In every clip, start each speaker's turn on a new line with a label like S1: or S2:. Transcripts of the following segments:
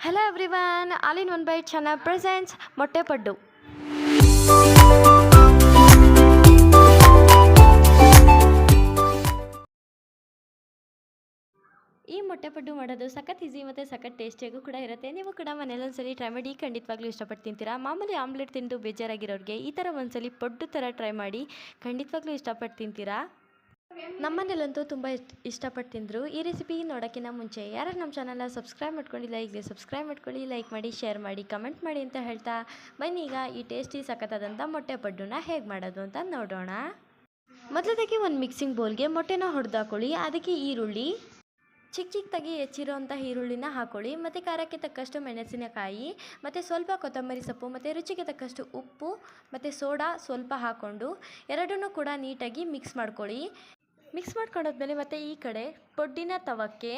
S1: Hello everyone, All in One Bite channel presents ಮೊಟ್ಟೆ ಪಡ್ಡು. ಈ ಮೊಟ್ಟೆ ಪಡ್ಡು ಮಾಡೋದು ಸಖತ್ ಈಸಿ ಮತ್ತು ಸಖತ್ ಟೇಸ್ಟಿಯಾಗೂ ಕೂಡ ಇರುತ್ತೆ. ನೀವು ಕೂಡ ಮನೇಲಿ ಒಂದ್ಸಲಿ ಟ್ರೈ ಮಾಡಿ ಖಂಡಿತವಾಗ್ಲೂ ಇಷ್ಟಪಟ್ಟು ತಿಂತೀರಾ. ಮಾಮೂಲಿ ಆಮ್ಲೆಟ್ ತಿಂದು ಬೇಜಾರಾಗಿರೋರಿಗೆ ಈ ಥರ ಒಂದ್ಸಲಿ ಪಡ್ಡು ಥರ ಟ್ರೈ ಮಾಡಿ ಖಂಡಿತವಾಗ್ಲೂ ಇಷ್ಟಪಟ್ಟು ತಿಂತೀರಾ. ನಮ್ಮನೇಲಂತೂ ತುಂಬ ಇಷ್ಟಪಟ್ಟು ತಿಂದರು. ಈ ರೆಸಿಪಿ ನೋಡೋಕ್ಕಿಂತ ಮುಂಚೆ ಯಾರು ನಮ್ಮ ಚಾನಲ್ನ ಸಬ್ಸ್ಕ್ರೈಬ್ ಮಾಡ್ಕೊಂಡಿಲ್ಲ, ಈಗಲೇ ಸಬ್ಸ್ಕ್ರೈಬ್ ಮಾಡ್ಕೊಳ್ಳಿ, ಲೈಕ್ ಮಾಡಿ, ಶೇರ್ ಮಾಡಿ, ಕಮೆಂಟ್ ಮಾಡಿ ಅಂತ ಹೇಳ್ತಾ ಬನ್ನಿ ಈಗ ಈ ಟೇಸ್ಟಿ ಸಖತ್ತಾದಂಥ ಮೊಟ್ಟೆ ಪಡ್ಡುನ ಹೇಗೆ ಮಾಡೋದು ಅಂತ ನೋಡೋಣ. ಮೊದಲದಾಗಿ ಒಂದು ಮಿಕ್ಸಿಂಗ್ ಬೌಲ್ಗೆ ಮೊಟ್ಟೆನ ಹೊಡೆದಾಕೊಳ್ಳಿ. ಅದಕ್ಕೆ ಈರುಳ್ಳಿ, ಚಿಕ್ಕದಾಗಿ ಹೆಚ್ಚಿರೋಂಥ ಈರುಳ್ಳಿನ ಹಾಕೊಳ್ಳಿ, ಮತ್ತು ಖಾರಕ್ಕೆ ತಕ್ಕಷ್ಟು ಮೆಣಸಿನಕಾಯಿ, ಮತ್ತು ಸ್ವಲ್ಪ ಕೊತ್ತಂಬರಿ ಸೊಪ್ಪು, ಮತ್ತು ರುಚಿಗೆ ತಕ್ಕಷ್ಟು ಉಪ್ಪು ಮತ್ತು ಸೋಡಾ ಸ್ವಲ್ಪ ಹಾಕ್ಕೊಂಡು ಎರಡನ್ನೂ ಕೂಡ ನೀಟಾಗಿ ಮಿಕ್ಸ್ ಮಾಡ್ಕೊಳ್ಳಿ. ಮಿಕ್ಸ್ ಮಾಡ್ಕೊಂಡಾದ್ಮೇಲೆ ಮತ್ತು ಈ ಕಡೆ ಪೊಡ್ಡಿನ ತವಕ್ಕೆ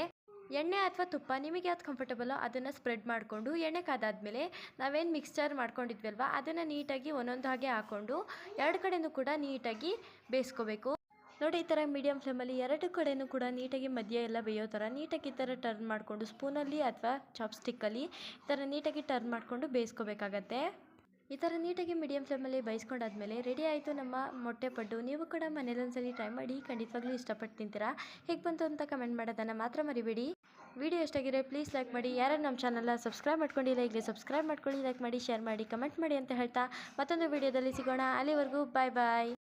S1: ಎಣ್ಣೆ ಅಥವಾ ತುಪ್ಪ ನಿಮಗೆ ಯಾವ್ದು ಕಂಫರ್ಟಬಲ್ಲೋ ಅದನ್ನು ಸ್ಪ್ರೆಡ್ ಮಾಡಿಕೊಂಡು ಎಣ್ಣೆ ಕಾದಾದ್ಮೇಲೆ ನಾವೇನು ಮಿಕ್ಸ್ಚರ್ ಮಾಡ್ಕೊಂಡಿದ್ವಲ್ವ ಅದನ್ನು ನೀಟಾಗಿ ಒಂದೊಂದು ಹಾಗೆ ಹಾಕ್ಕೊಂಡು ಎರಡು ಕಡೆಯೂ ಕೂಡ ನೀಟಾಗಿ ಬೇಯಿಸ್ಕೋಬೇಕು. ನೋಡಿ, ಈ ಥರ ಮೀಡಿಯಮ್ ಫ್ಲೇಮಲ್ಲಿ ಎರಡು ಕಡೆಯೂ ಕೂಡ ನೀಟಾಗಿ ಮಧ್ಯ ಎಲ್ಲ ಬೇಯೋ ಥರ ನೀಟಾಗಿ ಈ ಥರ ಟರ್ನ್ ಮಾಡಿಕೊಂಡು ಸ್ಪೂನಲ್ಲಿ ಅಥವಾ ಚಾಪ್ಸ್ಟಿಕ್ಕಲ್ಲಿ ಈ ಥರ ನೀಟಾಗಿ ಟರ್ನ್ ಮಾಡಿಕೊಂಡು ಬೇಯಿಸ್ಕೋಬೇಕಾಗತ್ತೆ. ಈ ಥರ ನೀಟಾಗಿ ಮೀಡಿಯಮ್ ಫ್ಲೇಮಲ್ಲಿ ಬೇಯಿಸ್ಕೊಂಡಾದ್ಮೇಲೆ ರೆಡಿ ಆಯಿತು ನಮ್ಮ ಮೊಟ್ಟೆ ಪಡ್ಡು. ನೀವು ಕೂಡ ಮನೇಲೊಂದ್ಸಲಿ ಟ್ರೈ ಮಾಡಿ ಖಂಡಿತವಾಗ್ಲೂ ಇಷ್ಟಪಟ್ಟು ತಿಂತೀರಾ. ಹೇಗೆ ಬಂತು ಅಂತ ಕಮೆಂಟ್ ಮಾಡೋದನ್ನು ಮಾತ್ರ ಮರಿಬೇಡಿ. ವಿಡಿಯೋ ಎಷ್ಟಾಗಿದ್ರೆ ಪ್ಲೀಸ್ ಲೈಕ್ ಮಾಡಿ. ಯಾರು ನಮ್ಮ ಚಾನಲ್ನ ಸಬ್ಸ್ಕ್ರೈಬ್ ಮಾಡ್ಕೊಂಡಿಲ್ಲ ಈಗಲೇ ಸಬ್ಸ್ಕ್ರೈಬ್ ಮಾಡ್ಕೊಳ್ಳಿ, ಲೈಕ್ ಮಾಡಿ, ಶೇರ್ ಮಾಡಿ, ಕಮೆಂಟ್ ಮಾಡಿ ಅಂತ ಹೇಳ್ತಾ ಮತ್ತೊಂದು ವಿಡಿಯೋದಲ್ಲಿ ಸಿಗೋಣ. ಅಲ್ಲಿವರೆಗೂ ಬಾಯ್ ಬಾಯ್.